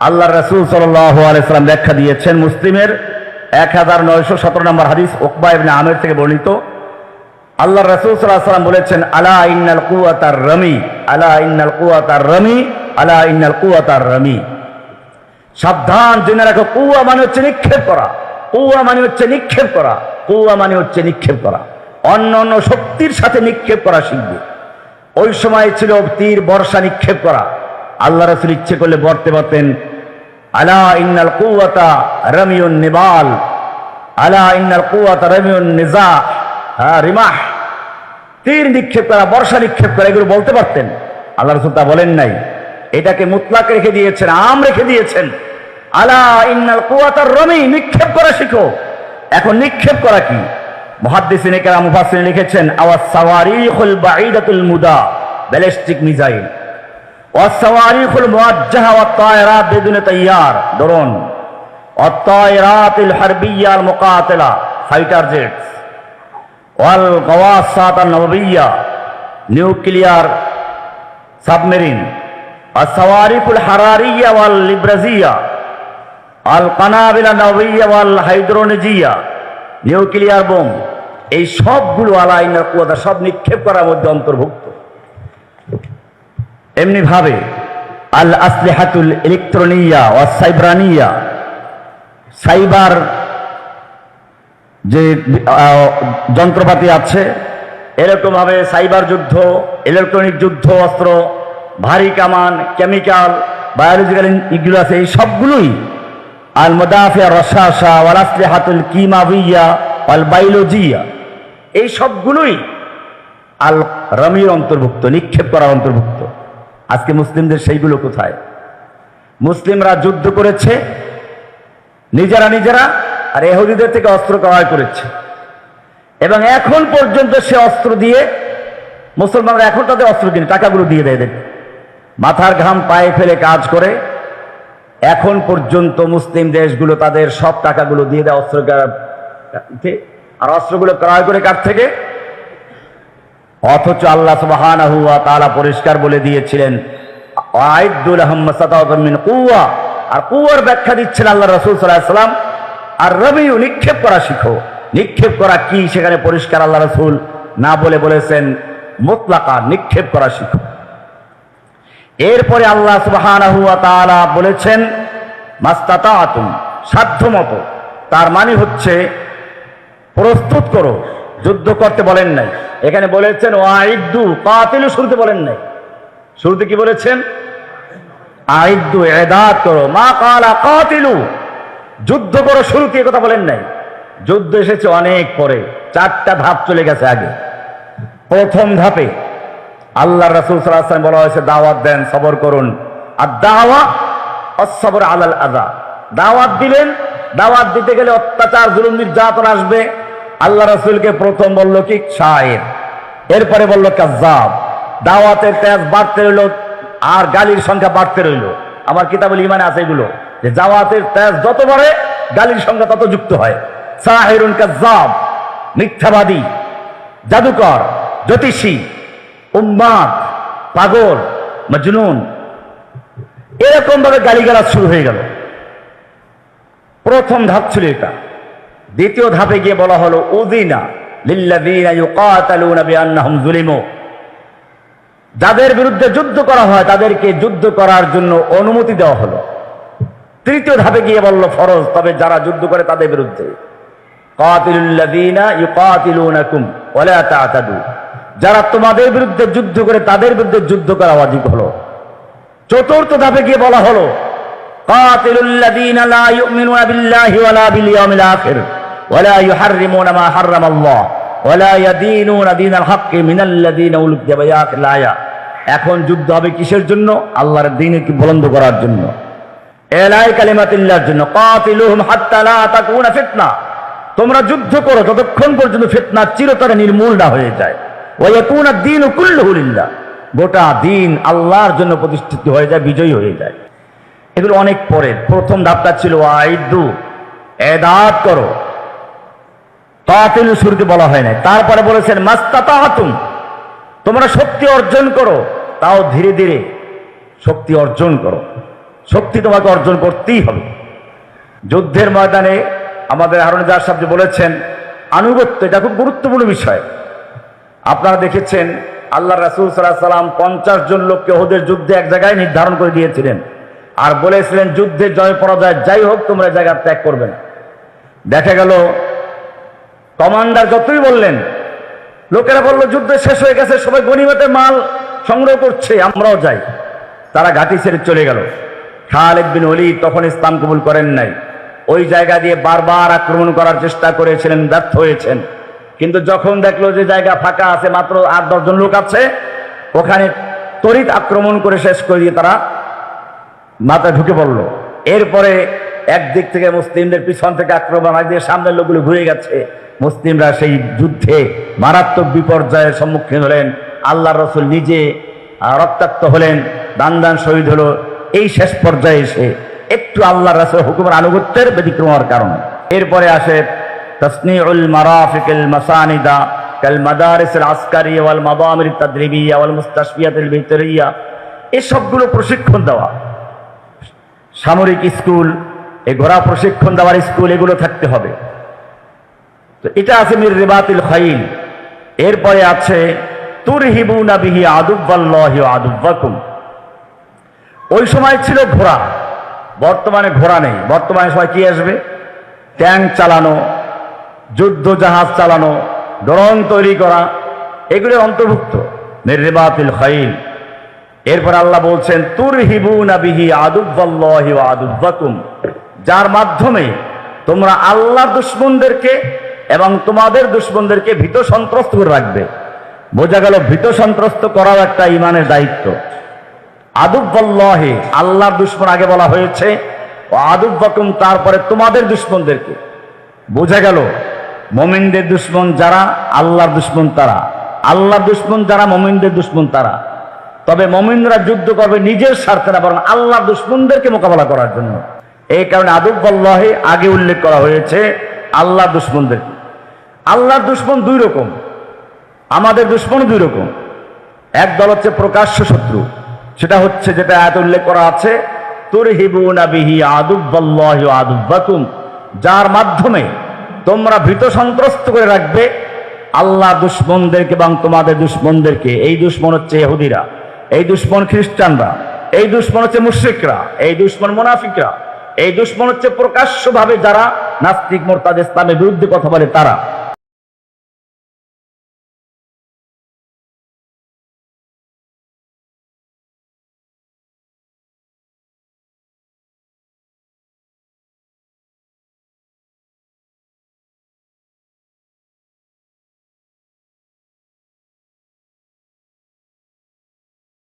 আল্লাহ রাসূল সাল্লাল্লাহু আলাইহি সাল্লাম ব্যাখ্যা দিয়েছেন মুসলিমের 1917 নম্বর হাদিস উকবা ইবনে আমির থেকে বর্ণিত। আল্লাহ রাসূল সাল্লাল্লাহু আলাইহি সাল্লাম বলেছেন, আলা ইন্নাল কুওয়াতার রামি, আলা ইন্নাল কুওয়াতার রামি, আলা ইন্নাল কুওয়াতার রামি। সাবধান, জেনে রাখো, কুয়া মানে হচ্ছে নিক্ষেপ করা, কুয়া মানে হচ্ছে নিক্ষেপ করা, কুয়া মানে হচ্ছে নিক্ষেপ করা। অন্য অন্য শক্তির সাথে নিক্ষেপ করা শিখবে। ওই সময় ছিল তীর বর্ষা নিক্ষেপ করা। আল্লাহ রাসূল ইচ্ছে করলে বলতে পারতেন, আলা ইন্নাল কুওয়াতা রামিউন নিবাল, আলা ইন্নাল কুওয়াতা রামিউন নিজা, রিমাহ, তীর নিক্ষেপ করা, বর্ষা নিক্ষেপ করা, এগুলো বলতে পারতেন। আল্লাহ রাসূল তা বলেন নাই। এটাকে মুতলাক রেখে দিয়েছেন, আম রেখে দিয়েছেন। আলা ইন্নাল কুওয়াতার রামি, নিক্ষেপ করা শিখো। এখন নিক্ষেপ করা কি? মুহাদ্দিসিনে কেরাম মুফাসসিরিন লিখেছেন, আওয়াস সাওয়ারিখুল বাঈদাতুল মুদা, ব্যালিস্টিক মিসাইল, ওয়াস সাওয়ারিখুল মুওয়াজ্জাহা ওয়াত তায়রাত বিদুন তাইয়ার, ড্রোন, ওয়াত তায়রাতুল হারবিয়্যা আল মুকাতিলা, ফাইটার জেটস, ওয়াল গাওয়াসাত আন নববিয়্যা, নিউক্লিয়ার সাবমেরিন, ওয়াস সাওয়ারিকুল হারারিয়্যা ওয়াল লিব্রাজিয়্যা, আল কানাবিলা নববিয়্যা ওয়াল হাইড্রোনিজিয়্যা, নিউক্লিয়ার বোম। এই সবগুলো আলা ইন্নাল কুওয়াতা, সব নিক্ষেপ করার মধ্যে অন্তর্ভুক্ত। এমনি ভাবে আল আসলিহাতুল ইলেকট্রনিয়া ওয়া সাইব্রানিয়া, সাইবার যে যন্ত্রপাতি আছে, এরকম ভাবে সাইবার যুদ্ধ, ইলেকট্রনিক যুদ্ধ অস্ত্র, ভারী কামান, কেমিক্যাল, বায়োলজিক্যাল, এগুলো আছে। এই সবগুলোই আল মুদাফিয়া রাশাশা ওয়াল আসলিহাতুল কিমাবিয়া ওয়াল বায়োলজিয়া, এই সবগুলোই আল রামির অন্তর্ভুক্ত, নিক্ষেপ করার অন্তর্ভুক্ত। আজকে মুসলিমদের সেইগুলো কোথায়? মুসলিমরা যুদ্ধ করেছে নিজেরা নিজেরা, আর ইহুদিদের থেকে অস্ত্র ক্রয় করেছে, এবং এখন পর্যন্ত সে অস্ত্র দিয়ে মুসলমানরা এখন তাদের অস্ত্র কিনে টাকাগুলো দিয়ে দেয়। মাথার ঘাম পায়ে ফেলে কাজ করে এখন পর্যন্ত মুসলিম দেশগুলো তাদের সব টাকাগুলো দিয়ে দেয় অস্ত্র, আর অস্ত্রগুলো ক্রয় করে কার থেকে? অথচ আল্লাহ সুবহানাহু ওয়া তাআলা পরিষ্কার বলে দিয়েছিলেন, আইদ্দু লাহুম মাসতাতা'তুম মিন কুওয়া, আর কুওয়ার ব্যাখ্যা দিচ্ছেন আল্লাহ রাসূল সাল্লাল্লাহু আলাইহি ওয়াসাল্লাম। আর রামিউ, নিক্ষেপ করা শিখো। নিক্ষেপ করা কি সেখানে পরিষ্কার আল্লাহ রাসূল না বলে বলেছেন মুতলাকা, নিক্ষেপ করা শিখো। এরপরে আল্লাহ সুবহানাহু ওয়া তাআলা বলেছেন মাসতাতা'তুম, সাধ্যমতো। তার মানে হচ্ছে প্রস্তুত করো, যুদ্ধ করতে বলেন নাই। এখানে বলেছেন ওয়াইদ্দু কাতিলু, শুরুতে বলেন নাই। শুরুতে কি বলেছেন? আইদ্দু, ইদাদ করো। মা কালা কাতিলু, যুদ্ধ করো, শুরুতে কথা বলেন নাই। যুদ্ধ এসেছে অনেক পরে, 4টা ধাপ চলে গেছে আগে। প্রথম ধাপে আল্লাহ রাসূল সাল্লাল্লাহু আলাইহি ওয়াসাল্লাম বলা হয়েছে দাওয়াত দেন, সবর করুন। আর দাওয়া আস-সবর আলাল আযা, দাওয়াত দিলেন। দাওয়াত দিতে গেলে অত্যাচার, জুলুম, নির্যাতন আসবে। আল্লাহ রাসূলকে প্রথম বলল কি? শায়ের। এরপরে বলল কাজ্জাব। দাওয়াতের তেজ বাড়তে রইল, আর গালির সংখ্যা বাড়তে রইল। আমার কিতাবুল ঈমানে আছে এগুলো, যে দাওয়াতের তেজ যত বাড়ে গালির সংখ্যা তত যুক্ত হয়। সাহিরুন কাজ্জাব, মিথ্যাবাদী, জাদুকর, জ্যোতিষী, উম্মাদ, পাগল, মজনুন, এরকম ভাবে গালিগালাজ শুরু হয়ে গেল। প্রথম ধাপ ছিল এটা। দ্বিতীয় ধাপে গিয়ে বলা হলো উযিনা লিল্লাযীনা ইউকাতালুনা বিআন্নাহুম যুলিমু, যাদের বিরুদ্ধে যুদ্ধ করা হয় তাদেরকে যুদ্ধ করার জন্য অনুমতি দেওয়া হলো। তৃতীয় ধাপে গিয়ে বলল ফরজ, তবে যারা যুদ্ধ করে তাদের বিরুদ্ধে। কাতিলুল্লাযীনা ইউকাতিলুনাকুম ওয়ালা তা'তাদু, যারা তোমাদের বিরুদ্ধে যুদ্ধ করে তাদের বিরুদ্ধে যুদ্ধ করা ওয়াজিব হলো। চতুর্থ ধাপে গিয়ে বলা হলো কাতিলুল্লাযীনা লা ইউমিনুনা বিল্লাহি ওয়ালা বিল ইয়াউমিল আখির ওয়ালা ইউহাররিমুনা মা হাররামাল্লাহ ওয়ালা ইয়াদীনুনা দীনাল হাক্কি মিনাল্লাযীনা উতুল কিতাবা। এখন যুদ্ধ হবে কিসের জন্য? আল্লাহর দ্বীনকে বুলন্দ করার জন্য, এলাই কালিমাতিল্লাহর জন্য। কাতিলুহুম হাত্তা লা তাকুনা ফিতনা, তোমরা যুদ্ধ করো যতক্ষণ পর্যন্ত ফিতনা চিরতরে নির্মূল না হয়ে যায়। ওয়া ইয়াকুনা দ্বীনু কুল্লুহু লিল্লাহ, গোটা দিন আল্লাহর জন্য প্রতিষ্ঠিত হয়ে যায়, বিজয়ী হয়ে যায়। এগুলো অনেক পরে। প্রথম ধাপটা ছিল আইদ্দু, এদাত করো। কাতিলু শুরুতে বলা হয় নাই। তারপরে বলেছেন মাসতাতা'তুম, তোমরা শক্তি অর্জন করো, তাও ধীরে ধীরে শক্তি অর্জন করো। শক্তি তোমাকে অর্জন করতেই হবে। যুদ্ধের ময়দানে আমাদের হারুন জাহাজ সাহেব যে বলেছেন আনুগত্য, এটা খুব গুরুত্বপূর্ণ বিষয়। আপনারা দেখেছেন আল্লাহ রাসূল সাল্লাল্লাহু আলাইহি ওয়াসাল্লাম 50 জন লোককে ওহুদের যুদ্ধে এক জায়গায় নির্ধারণ করে দিয়েছিলেন আর বলেছিলেন যুদ্ধে জয় পরাজয় যাই হোক তোমরা জায়গা ত্যাগ করবে না। দেখা গেল কমান্ডার যতই বললেন, লোকেরা বলল যুদ্ধ শেষ হয়ে গেছে, সবাই গনিমতের মাল সংগ্রহ করছে, আমরাও যাই। তারা ঘাঁটি ছেড়ে চলে গেল। খালিদ বিন ওলীদ তখন ইসলাম কবুল করেন নাই। ওই জায়গা দিয়ে বারবার আক্রমণ করার চেষ্টা করেছিলেন, ব্যর্থ হয়েছেন। কিন্তু যখন দেখলো যে জায়গা ফাঁকা আছে, মাত্র 8-10 জন লোক আছে, ওখানে তড়িৎ আক্রমণ করে শেষ করে দিয়ে তারা মাথায় ঢুকে পড়ল। এরপরে একদিক থেকে মুসলিমদের পিছন থেকে আক্রমণ হয়, দিয়ে সামনের লোকগুলো ঘুরে গেছে। মুসলিমরা সেই যুদ্ধে মারাত্মক বিপর্যয়ের সম্মুখীন হলেন। আল্লাহর রাসূল নিজে রক্তাক্ত হলেন, দান শহীদ হলো। এই শেষ পর্যায়ে এসে একটু আল্লাহর রাসূলের হুকুমের আনুগত্যের ব্যতিক্রম হওয়ার কারণে এরপরে আসে তাসনিউল মারাফিকুল মাসানিদা কাল মাদারিসিল আসকারিয়া ওয়াল মাদামির তাদরিবিয়া ওয়াল মুস্তাশফিয়াতিল বিতরিয়া। এই সবগুলো প্রশিক্ষণ দেওয়া, সামরিক স্কুল, এই ঘোড়া প্রশিক্ষণ দেওয়ার স্কুল, এগুলো থাকতে হবে। তো এটা আছে মির রিবাতিল খাইল। এরপরে আছে তুরহিবুনা বিহি আদুব্বাল্লাহি ওয়া আদুব্বাকুম। ওই সময় ছিল ঘোড়া, বর্তমানে ঘোড়া নেই। বর্তমানে সময় কি আসবে? ট্যাঙ্ক চালানো, যুদ্ধ জাহাজ চালানো, ড্রোন তৈরি করা, এগুলো অন্তর্ভুক্ত মির রিবাতিল খাইল। এরপর আল্লাহ বলছেন তুরহিবুনা বিহি আদুব্বাল্লাহি ওয়া আদুব্বাকুম, যার মাধ্যমে তোমরা আল্লাহর দুশমনদেরকে এবং তোমাদের দুশমনদেরকে ভীত সন্ত্রস্ত করে রাখবে। বোঝা গেল ভীত সন্ত্রস্ত করাও একটা ঈমানের দায়িত্ব। আদুব্বাল্লাহি, আল্লাহর দুশমন আগে বলা হয়েছে, ও আদুব্বাকুম তারপরে তোমাদের দুশমনদেরকে। বোঝা গেল মুমিনদের দুশমন যারা আল্লাহর দুশমন তারা, আল্লাহর দুশমন যারা মুমিনদের দুশমন তারা। তবে মুমিনরা যুদ্ধ করবে নিজের স্বার্থে না, বরং আল্লাহর দুশমনদেরকে মোকাবেলা করার জন্য। এই কারণে আদুব্বাল্লাহি আগে উল্লেখ করা হয়েছে আল্লাহর দুশমনদেরকে। আল্লাহর দুশমন দুই রকম, আমাদের দুশমন দুই রকম। এক দল হচ্ছে প্রকাশ্য শত্রু, সেটা হচ্ছে যেটা আয়াতে উল্লেখ করা আছে তুরহিবুনা বিহি আদুব্বাল্লাহি ওয়া আদুব্বাকুম, যার মাধ্যমে তোমরা ভীত সন্ত্রস্ত করে রাখবে আল্লাহর দুশমনদেরকে এবং তোমাদের দুশমনদেরকে। এই দুশমন হচ্ছে ইহুদিরা, এই দুশমন খ্রিস্টানরা, এই দুশমন হচ্ছে মুশরিকরা, এই দুশমন মুনাফিকরা, এই দুশমন হচ্ছে প্রকাশ্যভাবে যারা নাস্তিক মুরতাদ ইসলামের বিরুদ্ধে কথা বলে তারা।